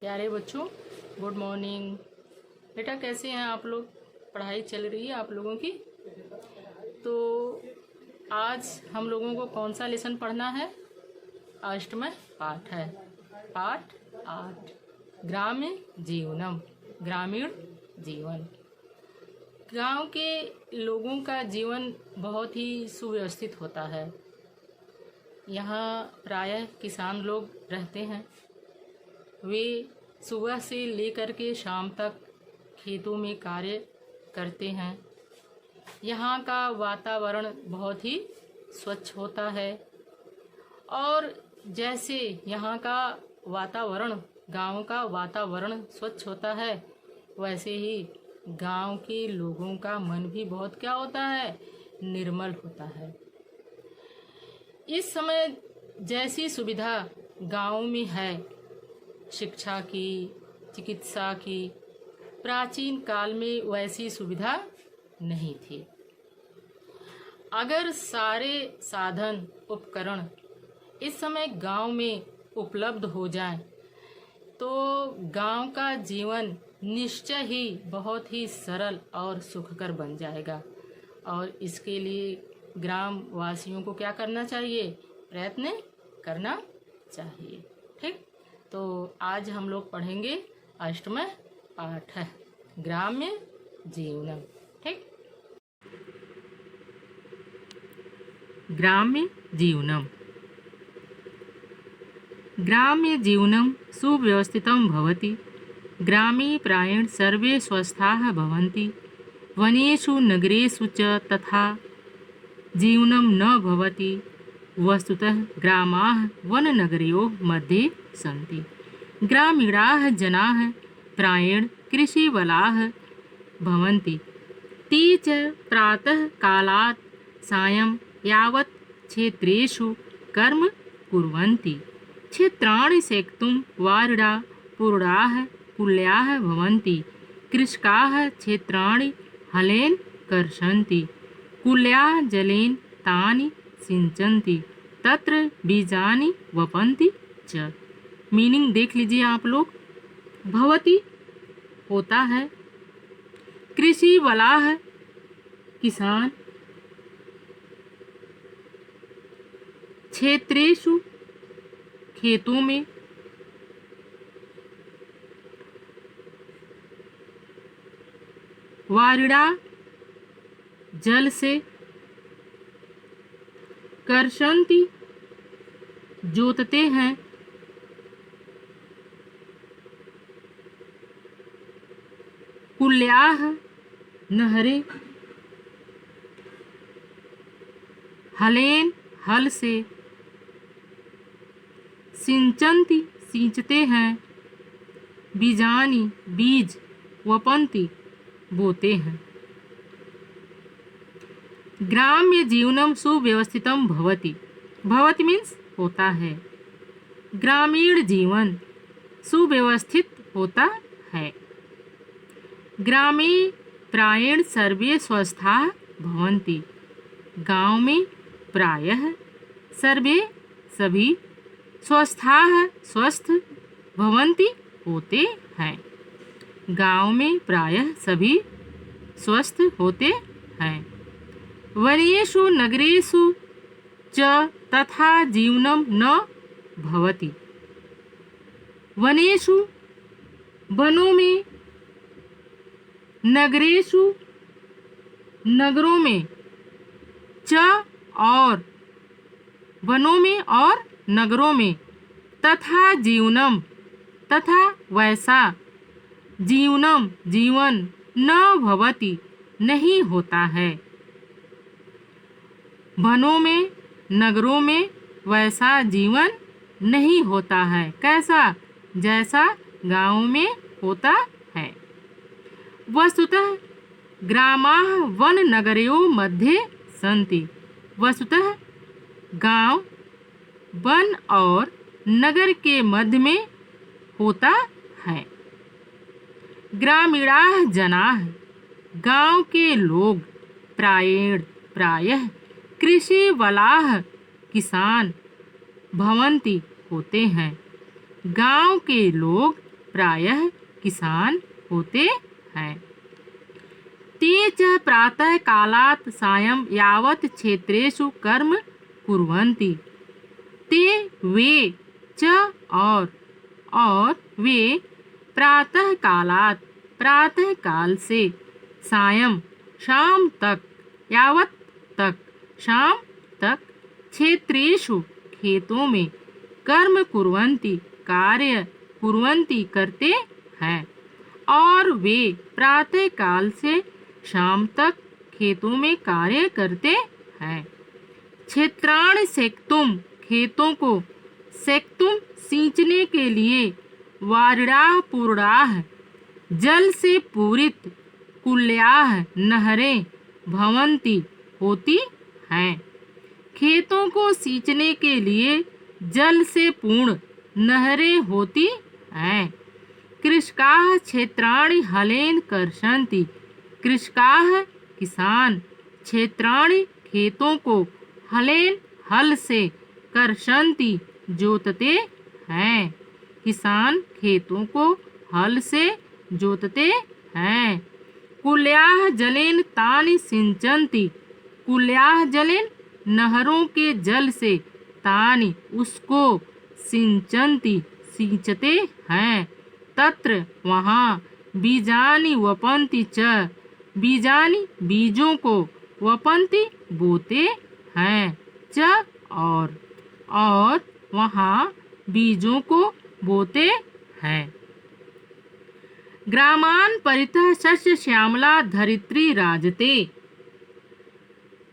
प्यारे बच्चों, good morning. बेटा कैसे हैं आप लोग? पढ़ाई चल रही है आप लोगों की? तो आज हम लोगों को कौन सा लेसन पढ़ना है? अष्टम पाठ है, पाठ 8, ग्राम्य जीवनम, ग्रामीण जीवन। गांव के लोगों का जीवन बहुत ही सुव्यवस्थित होता है। यहाँ प्रायः किसान लोग रहते हैं। वे सुबह से लेकर के शाम तक खेतों में कार्य करते हैं। यहाँ का वातावरण बहुत ही स्वच्छ होता है और जैसे यहाँ का वातावरण, गांव का वातावरण स्वच्छ होता है, वैसे ही गांव के लोगों का मन भी बहुत क्या होता है? निर्मल होता है। इस समय जैसी सुविधा गांव में है, शिक्षा की, चिकित्सा की, प्राचीन काल में वैसी सुविधा नहीं थी। अगर सारे साधन उपकरण इस समय गांव में उपलब्ध हो जाएं, तो गांव का जीवन निश्चय ही बहुत ही सरल और सुखकर बन जाएगा। और इसके लिए ग्राम वासियों को क्या करना चाहिए? प्रयत्न करना चाहिए। ठीक, तो आज हम लोग पढ़ेंगे अष्टम पाठ है, ग्राम्य जीवनम। ठीक, ग्राम्य जीवनम। ग्राम्य जीवनम सुव्यवस्थितं भवति। ग्रामे प्रायेण सर्वे स्वस्थाः भवन्ति। वनेषु नगरेषु च तथा जीवनं न भवति। वस्तुतः ग्रामाः वननगरयोः मध्ये सन्ति। ग्रामीणाः जनाः प्रायेण कृषिवलाः भवन्ति। ते च प्रातः कालात् सायं यावत् क्षेत्रेषु कर्म कुर्वन्ति। क्षेत्राणि सेक्तुं वारिडाः पुरडाः कुल्याः भवन्ति। कृषकाः क्षेत्राणि हलेन कर्षन्ति। कुल्याः जलेन तानि सिंचन्ति। तत्र बीजानि वपन्ति च। मीनिंग देख लीजिए आप लोग। भवति होता है, कृषि वलाह किसान, क्षेत्रेषु खेतों में, वारिड़ा जल से, कर्षन्ति जोतते हैं, कुल्याः नहरें, हलेन हल से, सिंचन्ति सींचते हैं, बीजानि बीज, वपन्ति बोते हैं। ग्राम्य जीवनम सुव्यवस्थितं भवति। भवति मीन्स होता है। ग्रामीण जीवन सुव्यवस्थित होता है। ग्रामे प्रायेण सर्वे स्वस्थाः भवन्ति। गांव में प्रायः सर्वे सभी स्वस्थाः स्वस्थ भवन्ति होते हैं। गांव में प्रायः सभी स्वस्थ होते हैं। वनेषु नगरेषु च तथा जीवनं न भवति। वनेषु वनों में, नगरेषु नगरों में, च और वनों में और नगरों में, तथा जीवनम तथा वैसा, जीवनम जीवन, न भवति नहीं होता है। वनों में नगरों में वैसा जीवन नहीं होता है। कैसा? जैसा गांव में होता है। वस्तुतः ग्रामाः वन नगरयोः मध्ये सन्ति। वस्तुतः गांव वन और नगर के मध्य में होता है। ग्रामीणाः जनाः गांव के लोग, प्रायेण प्रायः कृषि वलाः किसान, भवन्ति होते हैं। गांव के लोग प्रायः किसान होते हैं। ते च प्रातः कालात् सायं यावत् क्षेत्रेषु कर्म कुर्वन्ति। ते वे च और वे प्रातः कालात् प्रातः काल से सायं शाम तक यावत् तक शाम तक क्षेत्रेषु खेतों में कर्म कुर्वन्ति कार्य कुर्वन्ति करते हैं। और वे प्रातः काल से शाम तक खेतों में कार्य करते हैं। क्षेत्राणि सेक्तुम खेतों को सेक्तुम सींचने के लिए वारिणाः पूर्णाः जल से पूरित कुल्याः नहरें भवन्ति होती हैं। खेतों को सींचने के लिए जल से पूर्ण नहरें होती हैं। कृषकाः क्षेत्राणि हलेन कर्षन्ति। कृषकाः किसान क्षेत्राणि खेतों को हलेन हल से कर्षन्ति जोतते हैं। किसान खेतों को हल से जोतते हैं। कुल्याः जलेन तानि सिंचन्ति। कुल्याः जलेन नहरों के जल से तानि उसको सिंचन्ति सींचते हैं। तत्र वहाँ बीजानि वपन्ति च बीजानि बीजों को वपन्ति बोते हैं च और वहाँ बीजों को बोते हैं। ग्रामान् परितः शस्य श्यामला धरित्री राजते।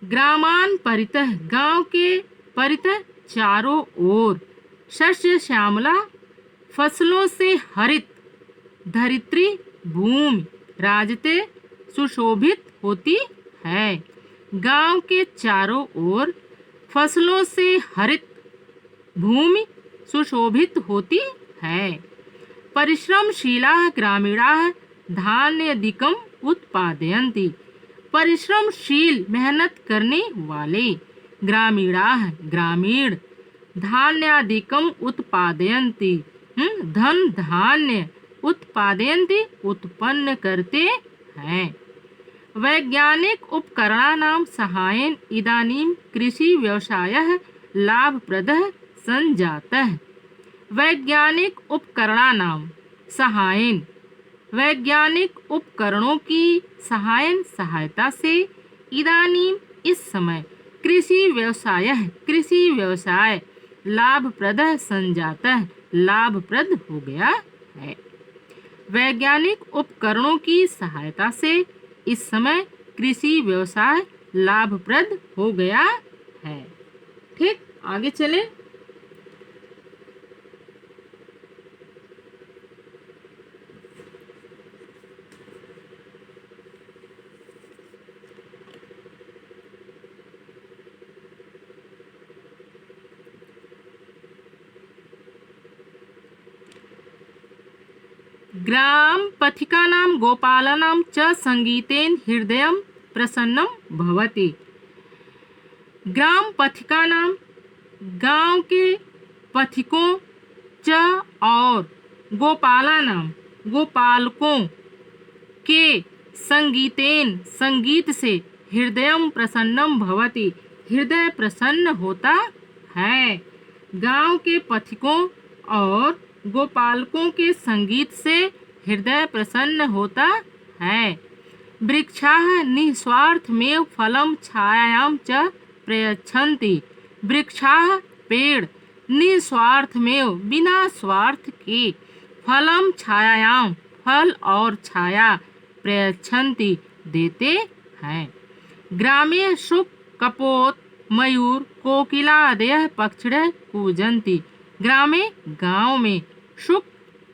ग्रामान् परितः गांव के परितः चारों ओर शस्य श्यामला फसलों से हरित धरित्री भूमि राजते सुशोभित होती है। गांव के चारों ओर फसलों से हरित भूमि सुशोभित होती है। परिश्रमशीलाः ग्रामीणाः धान्यादिकम् उत्पादयन्ति। परिश्रमशील मेहनत करने वाले ग्रामीणाः ग्रामीण धान्यादिकम् उत्पादयन्ति धन धान्य उत्पादयन्ति उत्पन्न करते हैं। वैज्ञानिक उपकरणानां सहायेन इदानीं कृषि व्यवसायः लाभप्रदः संजातः। वैज्ञानिक उपकरणानां सहायेन वैज्ञानिक उपकरणों की सहायता से इदानीं इस समय कृषि व्यवसाय लाभप्रदः संजातः लाभप्रद हो गया है। वैज्ञानिक उपकरणों की सहायता से इस समय कृषि व्यवसाय लाभप्रद हो गया है। ठीक, आगे चलें। ग्राम पथिकानां गोपालानां च संगीतेन हृदयं प्रसन्नं भवति। ग्राम पथिकानां गांव के पथिकों च और गोपालानां गोपालकों के संगीतेन संगीत से हृदयं प्रसन्नं भवति हृदय प्रसन्न होता है। गांव के पथिकों और गोपालकों के संगीत से हृदय प्रसन्न होता है। वृक्षाः निस्वार्थमेव फलं छायायां च प्रयच्छन्ति। वृक्षाः पेड़ निस्वार्थमेव बिना स्वार्थ के फलं छायायां फल और छाया प्रयच्छन्ति देते हैं। ग्रामे शुक कपोत मयूर कोकिलादयः पक्षिणः कूजन्ति। ग्रामे गांव में शुक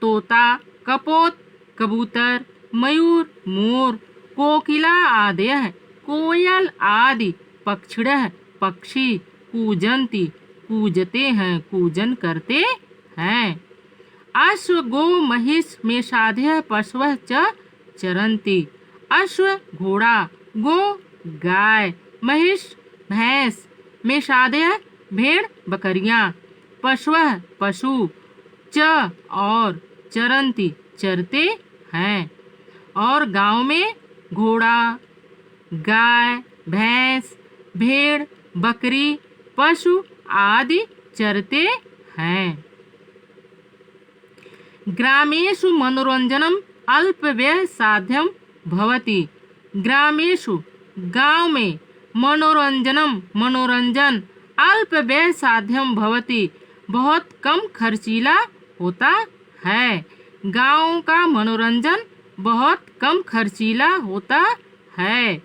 तोता कपोत कबूतर मयूर मोर कोकिला आदयः कोयल आदि पक्षिणः पक्षी कूजन्ति कूजते हैं कूजन करते हैं। अश्व गो महिष मेषादयः पशवः च चरन्ति। अश्व घोड़ा गो गाय महिष भैंस मेषादयः भेड़ बकरियां पशवः पशु च और चरन्ति चरते हैं। और गांव में घोड़ा, गाय, भैंस, भेड़, बकरी, पशु आदि चरते हैं। ग्रामेषु मनोरंजनम अल्पव्यय साध्यम भवति। ग्रामेषु गांव में मनोरंजन अल्पव्यय साध्यम भवति बहुत कम खर्चीला होता है। गांव का मनोरंजन बहुत कम खर्चीला होता है।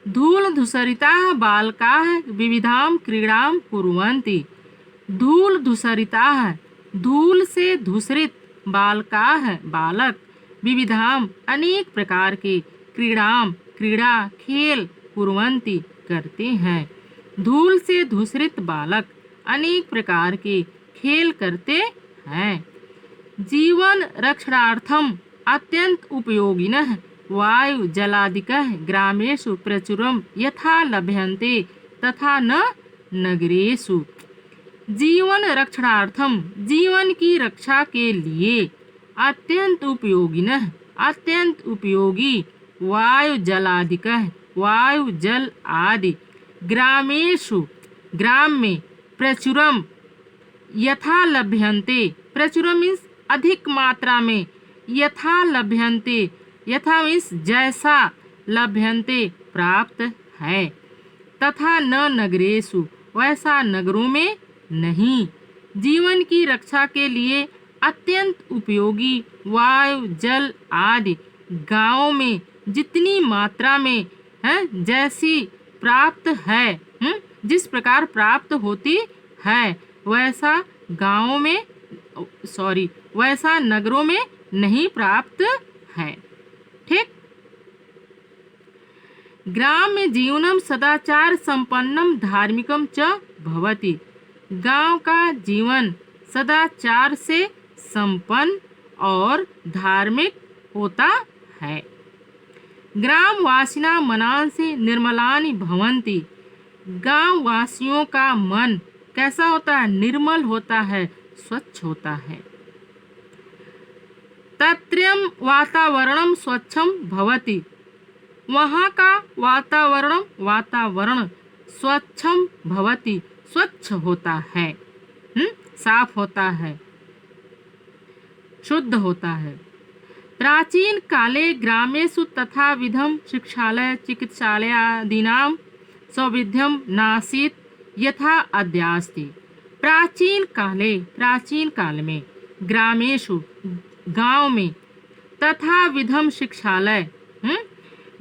धूल धूसरिताः बालकाः विविधां क्रीडां कुर्वन्ति। धूल धूसरिताः धूल से धूसरित बालकाः बालक विविधाम अनेक प्रकार के क्रीड़ा खेल कुर्वन्ति करते हैं। धूल से धूसरित बालक अनेक प्रकार के खेल करते हैं। जीवन रक्षणार्थम अत्यंत उपयोगिनः वायु जलादिकः ग्रामेषु प्रचुरं यथा लभ्यन्ते तथा न नगरेषु। जीवन रक्षणार्थम जीवन की रक्षा के लिए अत्यंत उपयोगिनः अत्यंत उपयोगी वायु जलादिकः वायु जल आदि ग्रामेषु ग्राम में प्रचुरम यथा लभ्यन्ते। प्रचुरम मीन्स अधिक मात्रा में, यथा लभ्यन्ते यथा मीन्स जैसा, लभ्यन्ते प्राप्त है, तथा न नगरेषु वैसा नगरों में नहीं। जीवन की रक्षा के लिए अत्यंत उपयोगी वायु जल आदि गांवों में जितनी मात्रा में है जैसी प्राप्त है, जिस प्रकार प्राप्त होती है वैसा गांवों में वैसा नगरों में नहीं प्राप्त है। ठीक। ग्राम्य जीवनम सदाचार संपन्नम धार्मिकम च भवति। गांव का जीवन सदाचार से संपन्न और धार्मिक होता है। ग्राम वासिना मनांसि निर्मलानि भवन्ति। गांव वासियों का मन कैसा होता है? निर्मल होता है, स्वच्छ होता है। तत्रत्यं वातावरणं स्वच्छं भवति। वहाँ का वातावरण स्वच्छं भवति, स्वच्छ होता है, साफ होता है, शुद्ध होता है। प्राचीन काले ग्रामेषु तथा विधम शिक्षालय चिकित्सालयादीनां सौविध्यं नासीत् यथा अद्यास्ति। प्राचीन काल में ग्रामेषु गांव में तथा विधम शिक्षालय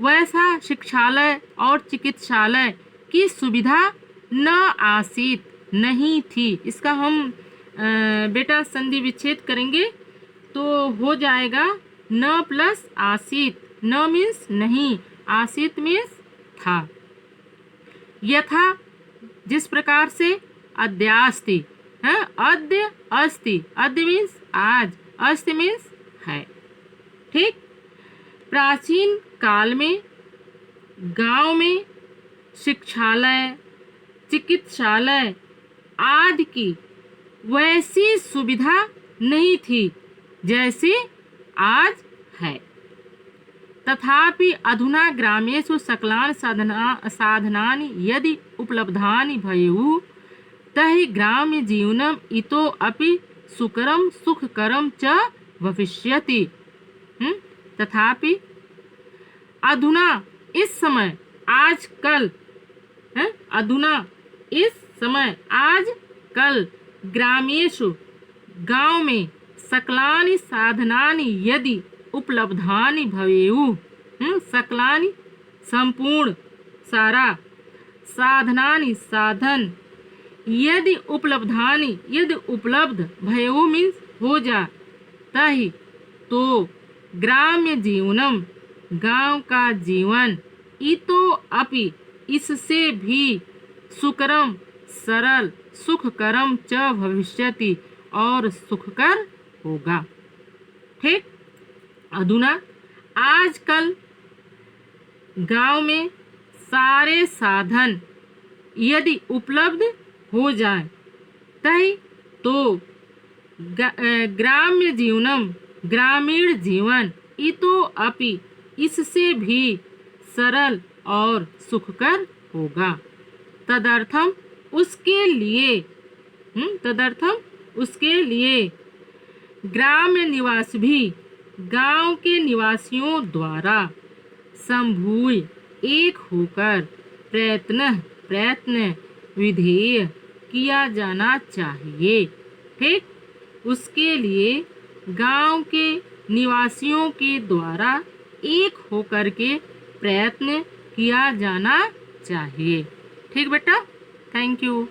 वैसा शिक्षालय और चिकित्सालय की सुविधा न आसीत नहीं थी। इसका हम बेटा संधि विच्छेद करेंगे तो हो जाएगा न प्लस आसीत। न मीन्स नहीं, आसीत मीन्स था। यथा जिस प्रकार से, अद्यास्ति अद्य अस्ति, अद्य मीन्स आज, अस्ति मीन्स है। ठीक। प्राचीन काल में गांव में शिक्षालय चिकित्सालय आदि की वैसी सुविधा नहीं थी जैसी आज है। तथापि अधुना ग्रामेषु सकलानि साधनानि यदि उपलब्धानि भवेयुः तर्हि ग्राम्य जीवनम् इतोऽपि सुकरं सुखकरं च भविष्यति। तथापि अधुना इस समय, आजकल, अधुना इस समय, आजकल ग्रामेषु गांव में सकलानि साधनानि यदि उपलब्धानि भवेयुः, सकलानि संपूर्ण सारा, साधनानि साधन, यदि उपलब्धानि यदि उपलब्ध, भवेयुः मीन्स हो जा, तहि तो ग्राम्य जीवनम गांव का जीवन इतो अपि इससे भी सुकरम सरल सुखकरम च भविष्यति और सुखकर होगा। ठीक। अधुना आजकल गांव में सारे साधन यदि उपलब्ध हो जाए तही तो ग्राम्य जीवनम ग्रामीण जीवन इतोपि इससे भी सरल और सुखकर होगा। तदर्थम उसके लिए ग्राम्य निवास भी गांव के निवासियों द्वारा समूह एक होकर प्रयत्न विधेय किया जाना चाहिए। ठीक, उसके लिए गांव के निवासियों के द्वारा एक होकर के प्रयत्न किया जाना चाहिए। ठीक बेटा, थैंक यू।